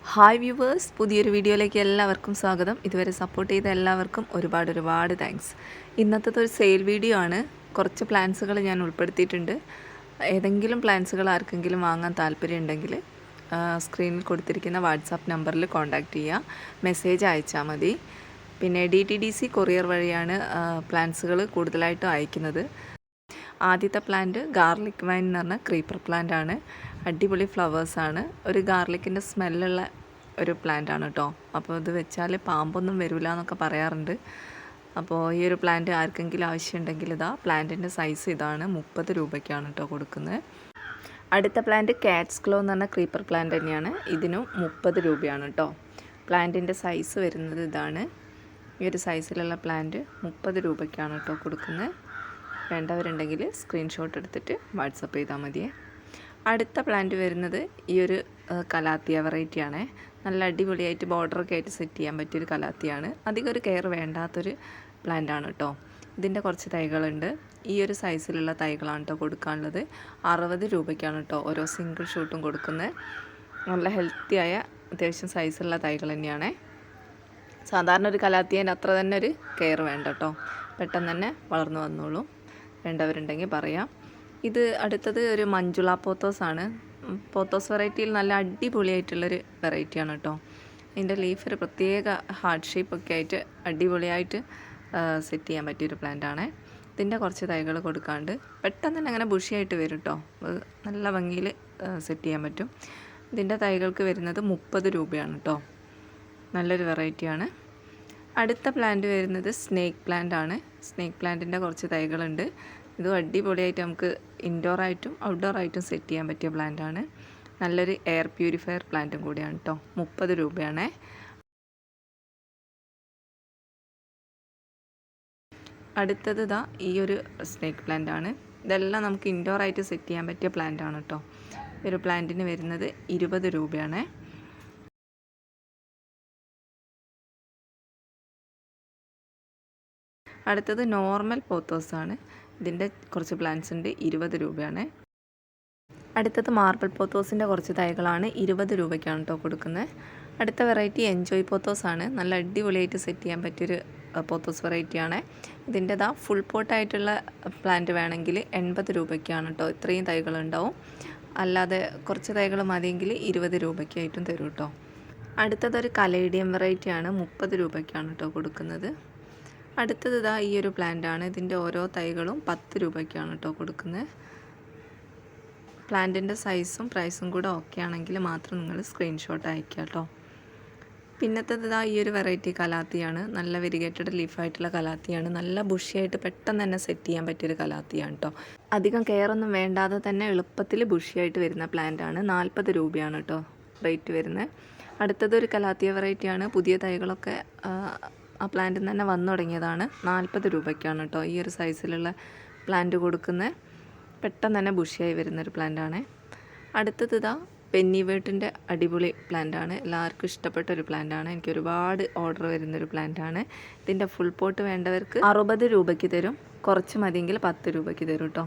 Hi viewers, പുതിയൊരു വീഡിയോയിലേക്ക് എല്ലാവർക്കും സ്വാഗതം. ഇതുവരെ സപ്പോർട്ട് ചെയ്ത എല്ലാവർക്കും ഒരുപാട് താങ്ക്സ്. ഇന്നത്തെ ഒരു സെയിൽ വീഡിയോ ആണ്. കുറച്ച് പ്ലാൻസുകൾ ഞാൻ ഉൾപ്പെടുത്തിയിട്ടുണ്ട്. ഏതെങ്കിലും പ്ലാൻസുകൾ ആർക്കെങ്കിലും വാങ്ങാൻ താല്പര്യമുണ്ടെങ്കിൽ സ്ക്രീനിൽ കൊടുത്തിരിക്കുന്ന വാട്സാപ്പ് നമ്പറിൽ കോൺടാക്റ്റ് ചെയ്യുക, മെസ്സേജ് അയച്ചാൽ മതി. പിന്നെ DTDC കൊറിയർ വഴിയാണ് പ്ലാൻസുകൾ കൂടുതലായിട്ടും അയക്കുന്നത്. ആദ്യത്തെ പ്ലാന്റ് ഗാർലിക് വൈൻ എന്ന് പറഞ്ഞ ക്രീപ്പർ പ്ലാന്റ് ആണ്. അടിപൊളി ഫ്ലവേഴ്സാണ്. ഒരു ഗാർലിക്കിൻ്റെ സ്മെല്ലുള്ള ഒരു പ്ലാന്റ് ആണ് കേട്ടോ. അപ്പോൾ ഇത് വെച്ചാൽ പാമ്പൊന്നും വരില്ല എന്നൊക്കെ പറയാറുണ്ട്. അപ്പോൾ ഈ ഒരു പ്ലാന്റ് ആർക്കെങ്കിലും ആവശ്യമുണ്ടെങ്കിൽ ഇതാ പ്ലാന്റിൻ്റെ സൈസ് ഇതാണ്. 30 രൂപയ്ക്കാണ് കേട്ടോ കൊടുക്കുന്നത്. അടുത്ത പ്ലാന്റ് കാറ്റ്സ് ക്ലോ എന്ന് പറഞ്ഞ ക്രീപ്പർ പ്ലാന്റ് തന്നെയാണ്. ഇതിനും 30 രൂപയാണ് കേട്ടോ. പ്ലാന്റിൻ്റെ സൈസ് വരുന്നത് ഇതാണ്. ഈ ഒരു സൈസിലുള്ള പ്ലാന്റ് 30 രൂപയ്ക്കാണ് കേട്ടോ കൊടുക്കുന്നത്. വേണ്ടവരുണ്ടെങ്കിൽ സ്ക്രീൻഷോട്ട് എടുത്തിട്ട് വാട്സപ്പ് ചെയ്താൽ മതിയേ. അടുത്ത പ്ലാന്റ് വരുന്നത് ഈ ഒരു കലാത്തിയ വെറൈറ്റിയാണ്. നല്ല അടിപൊളിയായിട്ട് ബോർഡറൊക്കെ ആയിട്ട് സെറ്റ് ചെയ്യാൻ പറ്റിയൊരു കലാത്തിയാണ്. അധികം ഒരു കെയർ വേണ്ടാത്തൊരു പ്ലാന്റ് ആണ് കേട്ടോ. ഇതിൻ്റെ കുറച്ച് തൈകളുണ്ട്. ഈ ഒരു സൈസിലുള്ള തൈകളാണ് കേട്ടോ കൊടുക്കാനുള്ളത്. 60 രൂപയ്ക്കാണ് കേട്ടോ ഓരോ സിംഗിൾ ഷൂട്ടും കൊടുക്കുന്നത്. നല്ല ഹെൽത്തിയായ അത്യാവശ്യം സൈസുള്ള തൈകൾ തന്നെയാണ്. സാധാരണ ഒരു കലാത്തിയേൻ്റെ അത്ര തന്നെ ഒരു കെയർ വേണ്ട കേട്ടോ. പെട്ടെന്ന് തന്നെ വളർന്നു വന്നോളൂ. വേണ്ടവരുണ്ടെങ്കിൽ പറയാം. ഇത് അടുത്തത് ഒരു മഞ്ജുള പോത്തോസ് ആണ്. പോത്തോസ് വെറൈറ്റിയിൽ നല്ല അടിപൊളിയായിട്ടുള്ളൊരു വെറൈറ്റിയാണ് കേട്ടോ. ഇതിൻ്റെ ലീഫ് ഒരു പ്രത്യേക ഹാർട്ട് ഷേപ്പൊക്കെ ആയിട്ട് അടിപൊളിയായിട്ട് സെറ്റ് ചെയ്യാൻ പറ്റിയൊരു പ്ലാന്റാണ്. ഇതിൻ്റെ കുറച്ച് തൈകൾ കൊടുക്കാണ്ട് പെട്ടെന്ന് തന്നെ അങ്ങനെ ബുഷിയായിട്ട് വരും കേട്ടോ. നല്ല ഭംഗിയിൽ സെറ്റ് ചെയ്യാൻ പറ്റും. ഇതിൻ്റെ തൈകൾക്ക് വരുന്നത് 30 രൂപയാണ് കേട്ടോ. നല്ലൊരു വെറൈറ്റിയാണ്. അടുത്ത പ്ലാന്റ് വരുന്നത് സ്നേക്ക് പ്ലാന്റ് ആണ്. സ്നേക്ക് പ്ലാന്റിൻ്റെ കുറച്ച് തൈകളുണ്ട്. ഇതും അടിപൊളിയായിട്ട് നമുക്ക് ഇൻഡോറായിട്ടും ഔട്ട്ഡോറായിട്ടും സെറ്റ് ചെയ്യാൻ പറ്റിയ പ്ലാന്റാണ്. നല്ലൊരു എയർ പ്യൂരിഫയർ പ്ലാന്റും കൂടിയാണ് കേട്ടോ. 30 രൂപയാണ്. അടുത്തത് ഇതാ ഈ ഒരു സ്നേക്ക് പ്ലാന്റ് ആണ്. ഇതെല്ലാം നമുക്ക് ഇൻഡോറായിട്ട് സെറ്റ് ചെയ്യാൻ പറ്റിയ പ്ലാന്റ് ആണ് കേട്ടോ. ഈ ഒരു പ്ലാന്റിന് വരുന്നത് 20 രൂപയാണ്. അടുത്തത് നോർമൽ പോത്തോസാണ്. ഇതിൻ്റെ കുറച്ച് പ്ലാന്റ്സ് ഉണ്ട്. 20 രൂപയാണ്. അടുത്തത് മാർബിൾ പോത്തോസിൻ്റെ കുറച്ച് തൈകളാണ്. 20 രൂപയ്ക്കാണ് കേട്ടോ കൊടുക്കുന്നത്. അടുത്ത വെറൈറ്റി എൻജോയ് പോത്തോസാണ്. നല്ല അടിപൊളിയായിട്ട് സെറ്റ് ചെയ്യാൻ പറ്റിയൊരു പോത്തോസ് വെറൈറ്റിയാണ്. ഇതിൻ്റെതാ ഫുൾ പോട്ടായിട്ടുള്ള പ്ലാന്റ് വേണമെങ്കിൽ 80 രൂപയ്ക്കാണ് കേട്ടോ. ഇത്രയും തൈകളുണ്ടാവും. അല്ലാതെ കുറച്ച് തൈകൾ മതിയെങ്കിൽ 20 രൂപയ്ക്കായിട്ടും തരും കേട്ടോ. അടുത്തതൊരു കലേഡിയം വെറൈറ്റിയാണ്. 30 രൂപയ്ക്കാണ് കേട്ടോ കൊടുക്കുന്നത്. അടുത്തത് ഇതാ ഈ ഒരു പ്ലാന്റാണ്. ഇതിൻ്റെ ഓരോ തൈകളും 10 രൂപയ്ക്കാണ് കേട്ടോ കൊടുക്കുന്നത്. പ്ലാന്റിൻ്റെ സൈസും പ്രൈസും കൂടെ ഓക്കെ ആണെങ്കിൽ മാത്രം നിങ്ങൾ സ്ക്രീൻഷോട്ട് അയക്കുക കേട്ടോ. പിന്നത്തേത് ഇതാ ഈ ഒരു വെറൈറ്റി കലാത്തിയാണ്. നല്ല വെരിഗേറ്റഡ് ലീഫായിട്ടുള്ള കലാത്തിയാണ്. നല്ല ബുഷിയായിട്ട് പെട്ടെന്ന് തന്നെ സെറ്റ് ചെയ്യാൻ പറ്റിയൊരു കലാത്തിയാണ് കേട്ടോ. അധികം കെയറൊന്നും വേണ്ടാതെ തന്നെ എളുപ്പത്തിൽ ബുഷിയായിട്ട് വരുന്ന പ്ലാന്റാണ്. 40 രൂപയാണ് കേട്ടോ റേറ്റ് വരുന്നത്. അടുത്തതൊരു കലാത്തിയ വെറൈറ്റിയാണ്. പുതിയ തൈകളൊക്കെ ആ പ്ലാന്റിൽ തന്നെ വന്നു തുടങ്ങിയതാണ്. 40 രൂപയ്ക്കാണ് കേട്ടോ ഈ ഒരു സൈസിലുള്ള പ്ലാന്റ് കൊടുക്കുന്നത്. പെട്ടെന്ന് തന്നെ ബുഷിയായി വരുന്നൊരു പ്ലാന്റാണ്. അടുത്തത് ഇതാ പെന്നിവേട്ടിൻ്റെ അടിപൊളി പ്ലാന്റാണ്. എല്ലാവർക്കും ഇഷ്ടപ്പെട്ട ഒരു പ്ലാന്റാണ്. എനിക്ക് ഒരുപാട് ഓർഡർ വരുന്നൊരു പ്ലാന്റാണ്. ഇതിൻ്റെ ഫുൾ പോട്ട് വേണ്ടവർക്ക് 60 രൂപയ്ക്ക് തരും. കുറച്ച് മതിയെങ്കിൽ 10 രൂപയ്ക്ക് തരും കേട്ടോ.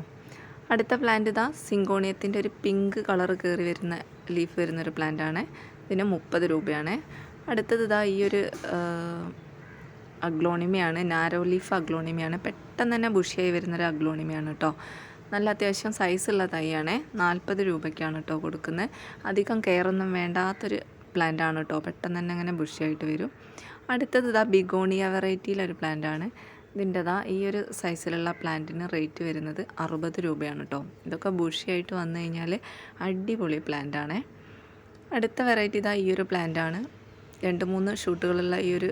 അടുത്ത പ്ലാന്റ് ഇതാ സിങ്കോണിയത്തിൻ്റെ ഒരു പിങ്ക് കളർ കയറി വരുന്ന ലീഫ് വരുന്നൊരു പ്ലാന്റാണ്. ഇതിന് 30 രൂപയാണ്. അടുത്തത് ഇതാ ഈ ഒരു അഗ്ലോണിമയാണ്. Narrow leaf അഗ്ലോണിമയാണ്. പെട്ടെന്ന് തന്നെ ബുഷിയായി വരുന്നൊരു അഗ്ലോണിമയാണ് കേട്ടോ. നല്ല അത്യാവശ്യം സൈസുള്ള തൈയാണ്. 40 രൂപയ്ക്കാണ് കേട്ടോ കൊടുക്കുന്നത്. അധികം കെയറൊന്നും വേണ്ടാത്തൊരു പ്ലാന്റാണ് കേട്ടോ. പെട്ടെന്ന് തന്നെ അങ്ങനെ ബുഷിയായിട്ട് വരും. അടുത്തത് ഇതാ ബിഗോണിയ വെറൈറ്റിയിലൊരു പ്ലാന്റാണ്. ഇതിൻ്റെതാ ഈ ഒരു സൈസിലുള്ള പ്ലാന്റിന് റേറ്റ് വരുന്നത് 60 രൂപയാണ് കേട്ടോ. ഇതൊക്കെ ബുഷിയായിട്ട് വന്നു കഴിഞ്ഞാൽ അടിപൊളി പ്ലാന്റാണ്. അടുത്ത വെറൈറ്റി ഇതാ ഈ ഒരു പ്ലാന്റാണ്. 2-3 ഷൂട്ടുകളുള്ള ഈ ഒരു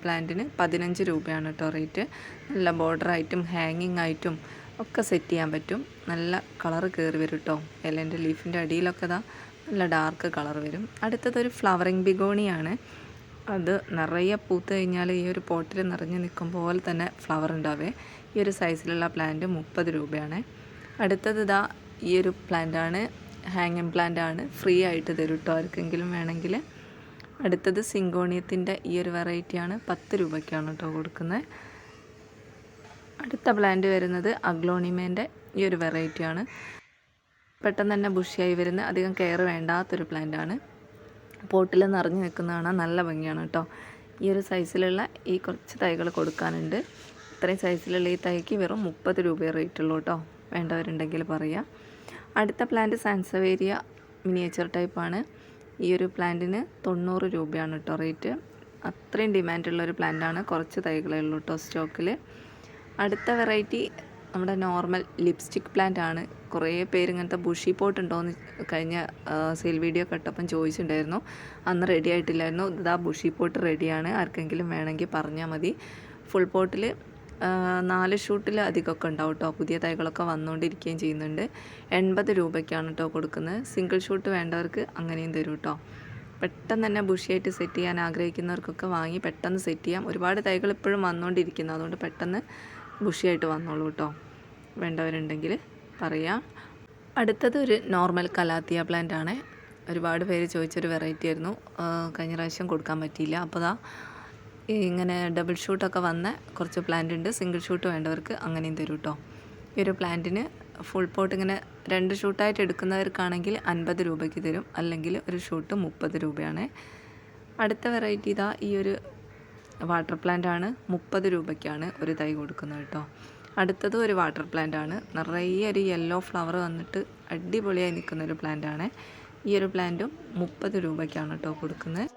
പ്ലാന്റിന് 15 രൂപയാണ് കേട്ടോ റേറ്റ്. നല്ല ബോർഡറായിട്ടും ഹാങ്ങിങ് ആയിട്ടും ഒക്കെ സെറ്റ് ചെയ്യാൻ പറ്റും. നല്ല കളർ കയറി വരും കേട്ടോ. ഇലേൻ്റെ ലീഫിൻ്റെ അടിയിലൊക്കെ ഇതാ നല്ല ഡാർക്ക് കളർ വരും. അടുത്തതൊരു ഫ്ലവറിങ് ബിഗോണിയാണ്. അത് നിറയെ പൂത്ത് കഴിഞ്ഞാൽ ഈ ഒരു പോട്ടിൽ നിറഞ്ഞ് നിൽക്കും പോലെ തന്നെ ഫ്ലവർ ഉണ്ടാവേ. ഈ ഒരു സൈസിലുള്ള പ്ലാന്റ് 30 രൂപയാണ്. അടുത്തത് ഇതാ ഈ ഒരു പ്ലാന്റാണ്. ഹാങ്ങിങ് പ്ലാന്റാണ്. ഫ്രീ ആയിട്ട് തരും കേട്ടോ ആർക്കെങ്കിലും വേണമെങ്കിൽ. അടുത്തത് സിങ്കോണിയത്തിൻ്റെ ഈ ഒരു വെറൈറ്റിയാണ്. 10 രൂപയ്ക്കാണ് കേട്ടോ കൊടുക്കുന്നത്. അടുത്ത പ്ലാന്റ് വരുന്നത് അഗ്ലോണിമേൻ്റെ ഈ ഒരു വെറൈറ്റിയാണ്. പെട്ടെന്ന് തന്നെ ബുഷിയായി വരുന്ന അധികം കെയർ വേണ്ടാത്തൊരു പ്ലാന്റാണ്. പോട്ടിൽ നിറഞ്ഞു നിൽക്കുന്നതാണ്, നല്ല ഭംഗിയാണ് കേട്ടോ. ഈ ഒരു സൈസിലുള്ള ഈ കുറച്ച് തൈകൾ കൊടുക്കാനുണ്ട്. ഇത്രയും സൈസിലുള്ള ഈ തൈക്ക് വെറും 30 രൂപയെ റേറ്റുള്ളൂ കേട്ടോ. വേണ്ടവരുണ്ടെങ്കിൽ പറയാം. അടുത്ത പ്ലാന്റ് സാൻസവേരിയ മിനിയേച്ചർ ടൈപ്പാണ്. ഈ ഒരു പ്ലാന്റിന് 90 രൂപയാണ് കേട്ടോ റേറ്റ്. അത്രയും ഡിമാൻഡുള്ളൊരു പ്ലാന്റാണ്. കുറച്ച് തൈകളേ ഉള്ളൂ കേട്ടോ സ്റ്റോക്കിൽ. അടുത്ത വെറൈറ്റി നമ്മുടെ നോർമൽ ലിപ്സ്റ്റിക് പ്ലാന്റ് ആണ്. കുറേ പേര് ഇങ്ങനത്തെ ബുഷി പോട്ട് ഉണ്ടോയെന്ന് കഴിഞ്ഞ സെയിൽ വീഡിയോ കണ്ടപ്പം ചോദിച്ചിട്ടുണ്ടായിരുന്നു. അന്ന് റെഡി ആയിട്ടില്ലായിരുന്നു. ഇതാ ബുഷി പോട്ട് റെഡിയാണ്. ആർക്കെങ്കിലും വേണമെങ്കിൽ പറഞ്ഞാൽ മതി. ഫുൾ പോട്ടിൽ 4 ഷൂട്ടിൽ അധികമൊക്കെ ഉണ്ടാവും കേട്ടോ. പുതിയ തൈകളൊക്കെ വന്നുകൊണ്ടിരിക്കുകയും ചെയ്യുന്നുണ്ട്. 80 രൂപയ്ക്കാണ് കേട്ടോ കൊടുക്കുന്നത്. സിംഗിൾ ഷൂട്ട് വേണ്ടവർക്ക് അങ്ങനെയും തരും കേട്ടോ. പെട്ടെന്ന് തന്നെ ബുഷിയായിട്ട് സെറ്റ് ചെയ്യാൻ ആഗ്രഹിക്കുന്നവർക്കൊക്കെ വാങ്ങി പെട്ടെന്ന് സെറ്റ് ചെയ്യാം. ഒരുപാട് തൈകൾ ഇപ്പോഴും വന്നുകൊണ്ടിരിക്കുന്നു. അതുകൊണ്ട് പെട്ടെന്ന് ബുഷിയായിട്ട് വന്നോളൂ കേട്ടോ. വേണ്ടവരുണ്ടെങ്കിൽ പറയാം. അടുത്തത് ഒരു നോർമൽ കലാത്തിയ പ്ലാന്റ് ആണ്. ഒരുപാട് പേര് ചോദിച്ചൊരു വെറൈറ്റി ആയിരുന്നു. കഴിഞ്ഞ പ്രാവശ്യം കൊടുക്കാൻ പറ്റിയില്ല. അപ്പോൾ ഇങ്ങനെ ഡബിൾ ഷൂട്ടൊക്കെ വന്ന കുറച്ച് പ്ലാന്റ് ഉണ്ട്. സിംഗിൾ ഷൂട്ട് വേണ്ടവർക്ക് അങ്ങനെയും തരും കേട്ടോ. ഈ ഒരു പ്ലാന്റിന് ഫുൾ പോട്ട് ഇങ്ങനെ 2 ഷൂട്ടായിട്ട് എടുക്കുന്നവർക്കാണെങ്കിൽ 50 രൂപയ്ക്ക് തരും. അല്ലെങ്കിൽ ഒരു ഷൂട്ട് 30 രൂപയാണ്. അടുത്ത വെറൈറ്റി ഇതാ ഈ ഒരു വാട്ടർ പ്ലാന്റ് ആണ്. 30 രൂപയ്ക്കാണ് ഒരു തൈ കൊടുക്കുന്നത് കേട്ടോ. അടുത്തത് ഒരു വാട്ടർ പ്ലാന്റ് ആണ്. നിറയെ ഒരു യെല്ലോ ഫ്ലവർ വന്നിട്ട് അടിപൊളിയായി നിൽക്കുന്നൊരു പ്ലാന്റ് ആണ്. ഈ ഒരു പ്ലാന്റും 30 രൂപയ്ക്കാണ് കേട്ടോ കൊടുക്കുന്നത്.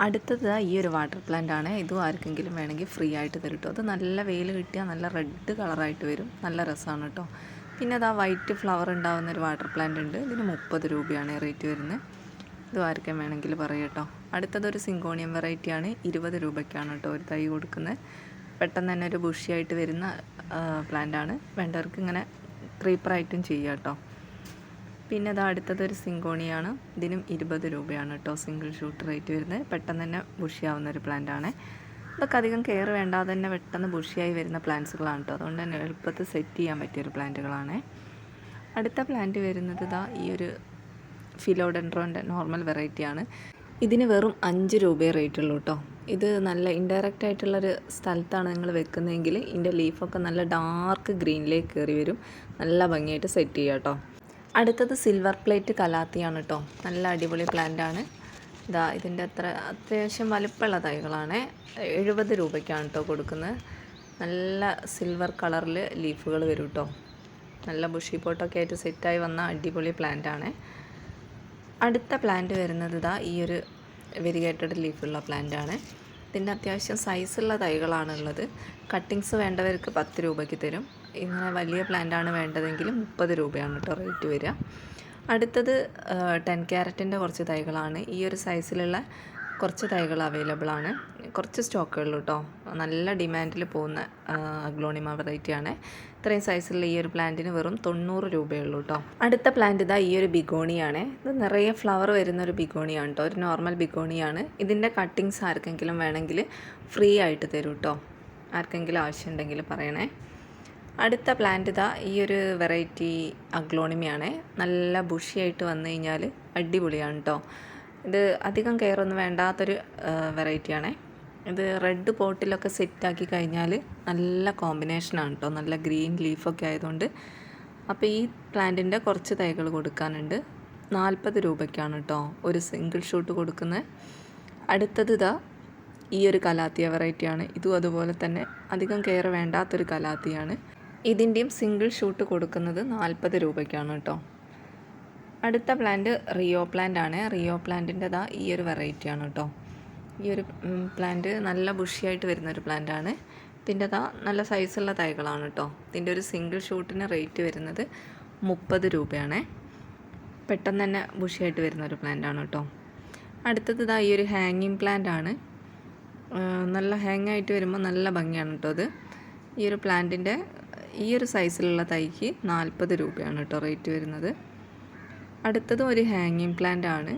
അടുത്തത് ഈ ഒരു വാട്ടർ പ്ലാന്റ് ആണ്. ഇതും ആർക്കെങ്കിലും വേണമെങ്കിൽ ഫ്രീ ആയിട്ട് തരും കേട്ടോ. അത് നല്ല വെയിൽ കിട്ടിയാൽ നല്ല റെഡ് കളറായിട്ട് വരും. നല്ല രസമാണ് കേട്ടോ. പിന്നെ അതാ വൈറ്റ് ഫ്ലവർ ഉണ്ടാകുന്ന ഒരു വാട്ടർ പ്ലാന്റ് ഉണ്ട്. ഇതിന് 30 രൂപയാണ് റേറ്റ് വരുന്നത്. ഇതും ആർക്കും വേണമെങ്കിൽ പറയാം കേട്ടോ. അടുത്തതൊരു സിങ്കോണിയം വെറൈറ്റിയാണ്. 20 രൂപയ്ക്കാണ് കേട്ടോ ഒരു തൈ കൊടുക്കുന്നത്. പെട്ടെന്ന് തന്നെ ഒരു ബുഷിയായിട്ട് വരുന്ന പ്ലാന്റ് ആണ്. വേണ്ടവർക്ക് ഇങ്ങനെ ക്രീപ്പറായിട്ടും ചെയ്യാം കേട്ടോ. പിന്നെ അത് അടുത്തതൊരു സിങ്കോണിയാണ്. ഇതിനും 20 രൂപയാണ് കേട്ടോ സിംഗിൾ ഷൂട്ട് റേറ്റ് വരുന്നത്. പെട്ടെന്ന് തന്നെ ബുഷിയാവുന്ന ഒരു പ്ലാന്റ് ആണ്. ഇതൊക്കെ അധികം കെയർ വേണ്ടാതെ തന്നെ പെട്ടെന്ന് ബുഷിയായി വരുന്ന പ്ലാന്റ്സുകളാണ് കേട്ടോ. അതുകൊണ്ട് തന്നെ എളുപ്പത്തിൽ സെറ്റ് ചെയ്യാൻ പറ്റിയൊരു പ്ലാന്റുകളാണ്. അടുത്ത പ്ലാന്റ് വരുന്നത് ഈ ഒരു ഫിലോഡെൻഡ്രോൻ്റെ നോർമൽ വെറൈറ്റിയാണ്. ഇതിന് വെറും 5 രൂപയെ റേറ്റുള്ളൂ കേട്ടോ. ഇത് നല്ല ഇൻഡയറക്റ്റ് ആയിട്ടുള്ളൊരു സ്ഥലത്താണ് നിങ്ങൾ വെക്കുന്നതെങ്കിൽ ഇതിൻ്റെ ലീഫൊക്കെ നല്ല ഡാർക്ക് ഗ്രീനിലേക്ക് കയറി വരും. നല്ല ഭംഗിയായിട്ട് സെറ്റ് ചെയ്യുക കേട്ടോ. അടുത്തത് സിൽവർ പ്ലേറ്റ് കലാത്തിയാണ് കേട്ടോ. നല്ല അടിപൊളി പ്ലാന്റാണ്. ഇതിൻ്റെ അത്യാവശ്യം വലുപ്പമുള്ള തൈകളാണ്. 70 രൂപയ്ക്കാണ് കേട്ടോ കൊടുക്കുന്നത്. നല്ല സിൽവർ കളറിൽ ലീഫുകൾ വരും കേട്ടോ. നല്ല ബുഷി പോട്ടൊക്കെ ആയിട്ട് സെറ്റായി വന്ന അടിപൊളി പ്ലാന്റാണ്. അടുത്ത പ്ലാന്റ് വരുന്നത് ഈ ഒരു വെരിഗേറ്റഡ് ലീഫുള്ള പ്ലാന്റാണ്. ഇതിൻ്റെ അത്യാവശ്യം സൈസുള്ള തൈകളാണുള്ളത്. കട്ടിങ്സ് വേണ്ടവർക്ക് 10 രൂപയ്ക്ക് തരും. ഇങ്ങനെ വലിയ പ്ലാന്റാണ് വേണ്ടതെങ്കിൽ 30 രൂപയാണ് കേട്ടോ റേറ്റ് വരിക. അടുത്തത് 10 ക്യാരറ്റിൻ്റെ കുറച്ച് തൈകളാണ്. ഈ ഒരു സൈസിലുള്ള കുറച്ച് തൈകൾ അവൈലബിൾ ആണ്. കുറച്ച് സ്റ്റോക്കുള്ളൂ കേട്ടോ. നല്ല ഡിമാൻഡിൽ പോകുന്ന അഗ്ലോണിമ വെറൈറ്റിയാണ്. ഇത്രയും സൈസിലുള്ള ഈ ഒരു പ്ലാന്റിന് വെറും 90 രൂപയുള്ളൂ കേട്ടോ. അടുത്ത പ്ലാന്റ് ഈ ഒരു ബിഗോണിയാണ്. ഇത് നിറയെ ഫ്ലവർ വരുന്നൊരു ബിഗോണിയാണ് കേട്ടോ. ഒരു നോർമൽ ബിഗോണിയാണ്. ഇതിൻ്റെ കട്ടിങ്സ് ആർക്കെങ്കിലും വേണമെങ്കിൽ ഫ്രീ ആയിട്ട് തരും കേട്ടോ. ആർക്കെങ്കിലും ആവശ്യമുണ്ടെങ്കിൽ പറയണേ. അടുത്ത പ്ലാന്റ് ഈ ഒരു വെറൈറ്റി അഗ്ലോണിമയാണ്. നല്ല ബുഷിയായിട്ട് വന്നു കഴിഞ്ഞാൽ അടിപൊളിയാണ് കേട്ടോ. ഇത് അധികം കെയറൊന്നും വേണ്ടാത്തൊരു വെറൈറ്റിയാണ്. ഇത് റെഡ് പോട്ടിലൊക്കെ സെറ്റാക്കി കഴിഞ്ഞാൽ നല്ല കോമ്പിനേഷനാണ് കേട്ടോ. നല്ല ഗ്രീൻ ലീഫൊക്കെ ആയതുകൊണ്ട്. അപ്പോൾ ഈ പ്ലാന്റിൻ്റെ കുറച്ച് തൈകൾ കൊടുക്കാനുണ്ട്. 40 രൂപയ്ക്കാണ് കേട്ടോ ഒരു സിംഗിൾ ഷൂട്ട് കൊടുക്കുന്നത്. അടുത്തത് ഈ ഒരു കലാത്തിയ വെറൈറ്റിയാണ്. ഇതും അതുപോലെ തന്നെ അധികം കെയർ വേണ്ടാത്തൊരു കലാത്തിയാണ്. ഇതിൻ്റെയും സിംഗിൾ ഷൂട്ട് കൊടുക്കുന്നത് 40 രൂപയ്ക്കാണ് കേട്ടോ. അടുത്ത പ്ലാന്റ് റിയോ പ്ലാന്റ് ആണ്. റിയോ പ്ലാന്റിൻ്റെ ഈ ഒരു വെറൈറ്റിയാണ് കേട്ടോ. ഈ ഒരു പ്ലാന്റ് നല്ല ബുഷിയായിട്ട് വരുന്നൊരു പ്ലാന്റാണ്. ഇതിൻ്റെ നല്ല സൈസുള്ള തൈകളാണ് കേട്ടോ. ഇതിൻ്റെ ഒരു സിംഗിൾ ഷൂട്ടിന് റേറ്റ് വരുന്നത് 30 രൂപയാണ്. പെട്ടെന്ന് തന്നെ ബുഷിയായിട്ട് വരുന്നൊരു പ്ലാന്റാണ് കേട്ടോ. അടുത്തത് ഈ ഒരു ഹാങ്ങിങ് പ്ലാന്റ് ആണ്. നല്ല ഹാങ് ആയിട്ട് വരുമ്പോൾ നല്ല ഭംഗിയാണ് കേട്ടോ അത്. ഈ ഒരു പ്ലാന്റിൻ്റെ ഈ ഒരു സൈസിലുള്ള തൈക്ക് 40 രൂപയാണ് കേട്ടോ റേറ്റ് വരുന്നത്. അടുത്തതും ഒരു ഹാങ്ങിങ് പ്ലാന്റ് ആണ്.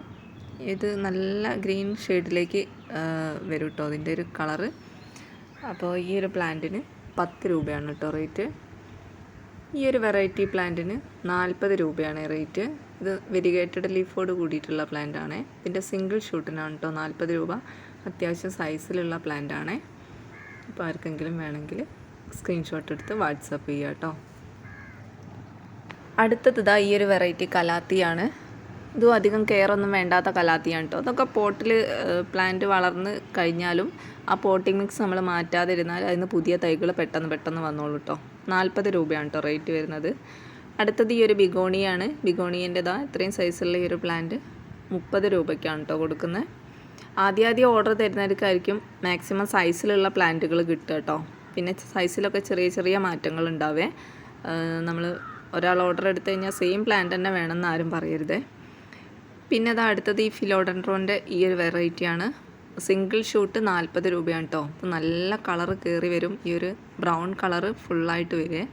ഇത് നല്ല ഗ്രീൻ ഷെയ്ഡിലേക്ക് വരും കേട്ടോ അതിൻ്റെ ഒരു കളറ്. അപ്പോൾ ഈ ഒരു പ്ലാന്റിന് 10 രൂപയാണ് കേട്ടോ റേറ്റ്. ഈ ഒരു വെറൈറ്റി പ്ലാന്റിന് 40 രൂപയാണ് റേറ്റ്. ഇത് വെരിഗേറ്റഡ് ലീഫോട് കൂടിയിട്ടുള്ള പ്ലാന്റ് ആണ്. ഇതിൻ്റെ സിംഗിൾ ഷൂട്ടിനാണ് കേട്ടോ 40 രൂപ. അത്യാവശ്യം സൈസിലുള്ള പ്ലാന്റ് ആണ്. അപ്പോൾ ആർക്കെങ്കിലും വേണമെങ്കിൽ സ്ക്രീൻഷോട്ട് എടുത്ത് വാട്സപ്പ് ചെയ്യുക കേട്ടോ. അടുത്തത് ഈ ഒരു വെറൈറ്റി കലാത്തിയാണ്. ഇതും അധികം കെയറൊന്നും വേണ്ടാത്ത കലാത്തിയാണ് കേട്ടോ. അതൊക്കെ പോട്ടിൽ പ്ലാന്റ് വളർന്ന് കഴിഞ്ഞാലും ആ പോട്ടിംഗ് മിക്സ് നമ്മൾ മാറ്റാതിരുന്നാൽ അതിന് പുതിയ തൈകൾ പെട്ടെന്ന് വന്നോളൂ കേട്ടോ. 40 രൂപയാണ് കേട്ടോ റേറ്റ് വരുന്നത്. അടുത്തത് ഈ ഒരു ബിഗോണിയാണ്. ബിഗോണിയൻ്റെതാ ഇത്രയും സൈസുള്ള ഈ ഒരു പ്ലാന്റ് 30 രൂപയ്ക്കാണ് കേട്ടോ കൊടുക്കുന്നത്. ആദ്യം ഓർഡർ തരുന്നവർക്കായിരിക്കും മാക്സിമം സൈസിലുള്ള പ്ലാന്റുകൾ കിട്ടുക കേട്ടോ. പിന്നെ സൈസിലൊക്കെ ചെറിയ മാറ്റങ്ങൾ ഉണ്ടാവേ. നമ്മൾ ഒരാൾ ഓർഡർ എടുത്തു കഴിഞ്ഞാൽ സെയിം പ്ലാന്റ് തന്നെ വേണമെന്ന് ആരും പറയരുതേ. പിന്നെ അത് അടുത്തത് ഈ ഫിലോഡൻഡ്രോൻ്റെ ഈ ഒരു വെറൈറ്റിയാണ്. സിംഗിൾ ഷൂട്ട് 40 രൂപയാണ് കേട്ടോ. അപ്പോൾ നല്ല കളറ് കയറി വരും. ഈ ഒരു ബ്രൗൺ കളറ് ഫുള്ളായിട്ട് വരെ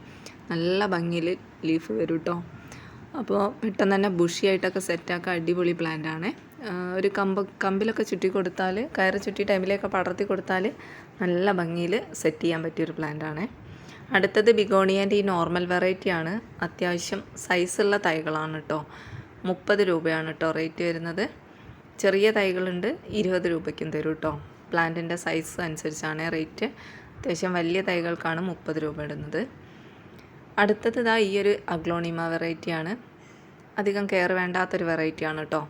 നല്ല ഭംഗിയിൽ ലീഫ് വരും കേട്ടോ. അപ്പോൾ പെട്ടെന്ന് തന്നെ ബുഷിയായിട്ടൊക്കെ സെറ്റാക്കാൻ അടിപൊളി പ്ലാന്റാണ്. ഒരു കമ്പിലൊക്കെ ചുറ്റി കൊടുത്താൽ, കയറ് ചുറ്റി ടൈമിലേക്ക് പടർത്തി കൊടുത്താൽ നല്ല ഭംഗിയിൽ സെറ്റ് ചെയ്യാൻ പറ്റിയൊരു പ്ലാന്റാണ്. അടുത്തത് ബിഗോണിയൻ്റെ ഈ നോർമൽ വെറൈറ്റിയാണ്. അത്യാവശ്യം സൈസുള്ള തൈകളാണ് കേട്ടോ. 30 രൂപയാണ് കേട്ടോ റേറ്റ് വരുന്നത്. ചെറിയ തൈകളുണ്ട് 20 രൂപയ്ക്കും തരും കേട്ടോ. പ്ലാന്റിൻ്റെ സൈസ് അനുസരിച്ചാണ് റേറ്റ്. അത്യാവശ്യം വലിയ തൈകൾക്കാണ് 30 രൂപ ഇടുന്നത്. അടുത്തത് ഇതാ ഈ ഒരു അഗ്ലോണിമ വെറൈറ്റിയാണ്. അധികം കെയർ വേണ്ടാത്തൊരു വെറൈറ്റിയാണ് കേട്ടോ.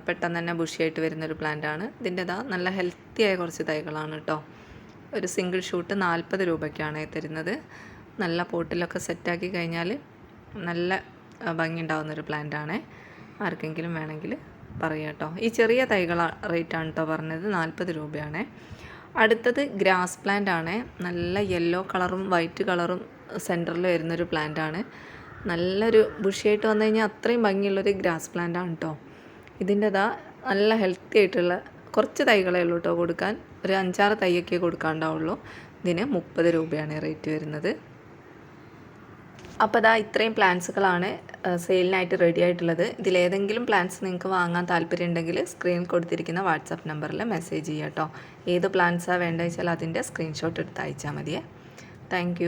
പെട്ടെന്ന് തന്നെ ബുഷിയായിട്ട് വരുന്നൊരു പ്ലാന്റാണ്. ഇതിൻ്റെ നല്ല ഹെൽത്തിയായ കുറച്ച് തൈകളാണ് കേട്ടോ. ഒരു സിംഗിൾ ഷൂട്ട് 40 രൂപയ്ക്കാണ് തരുന്നത്. നല്ല പോട്ടിലൊക്കെ സെറ്റാക്കി കഴിഞ്ഞാൽ നല്ല ഭംഗി ഉണ്ടാകുന്നൊരു പ്ലാന്റാണ്. ആർക്കെങ്കിലും വേണമെങ്കിൽ പറയാം കേട്ടോ. ഈ ചെറിയ തൈകൾ റേറ്റാണ് കേട്ടോ പറഞ്ഞത്, 40 രൂപയാണ്. അടുത്തത് ഗ്രാസ് പ്ലാന്റ് ആണ്. നല്ല യെല്ലോ കളറും വൈറ്റ് കളറും സെൻറ്ററിൽ വരുന്നൊരു പ്ലാന്റാണ്. നല്ലൊരു ബുഷിയായിട്ട് വന്നു കഴിഞ്ഞാൽ അത്രയും ഭംഗിയുള്ളൊരു ഗ്രാസ് പ്ലാന്റാണ് കേട്ടോ. ഇതിൻ്റെ നല്ല ഹെൽത്തി ആയിട്ടുള്ള കുറച്ച് തൈകളേ ഉള്ളൂ കേട്ടോ കൊടുക്കാൻ. ഒരു 5-6 തൈയൊക്കെ കൊടുക്കാണ്ടാവുള്ളൂ. ഇതിന് 30 രൂപയാണ് റേറ്റ് വരുന്നത്. അപ്പോൾ ഇത്രയും പ്ലാന്റ്സുകളാണ് സെയിലിനായിട്ട് റെഡി ആയിട്ടുള്ളത്. ഇതിലേതെങ്കിലും പ്ലാന്റ്സ് നിങ്ങൾക്ക് വാങ്ങാൻ താല്പര്യം ഉണ്ടെങ്കിൽ സ്ക്രീനിൽ കൊടുത്തിരിക്കുന്ന വാട്സാപ്പ് നമ്പറിൽ മെസ്സേജ് ചെയ്യുക കേട്ടോ. ഏത് പ്ലാന്റ്സാണ് വേണ്ടതെന്ന് വെച്ചാൽ അതിൻ്റെ സ്ക്രീൻഷോട്ട് എടുത്ത് അയച്ചാൽ മതിയേ. താങ്ക്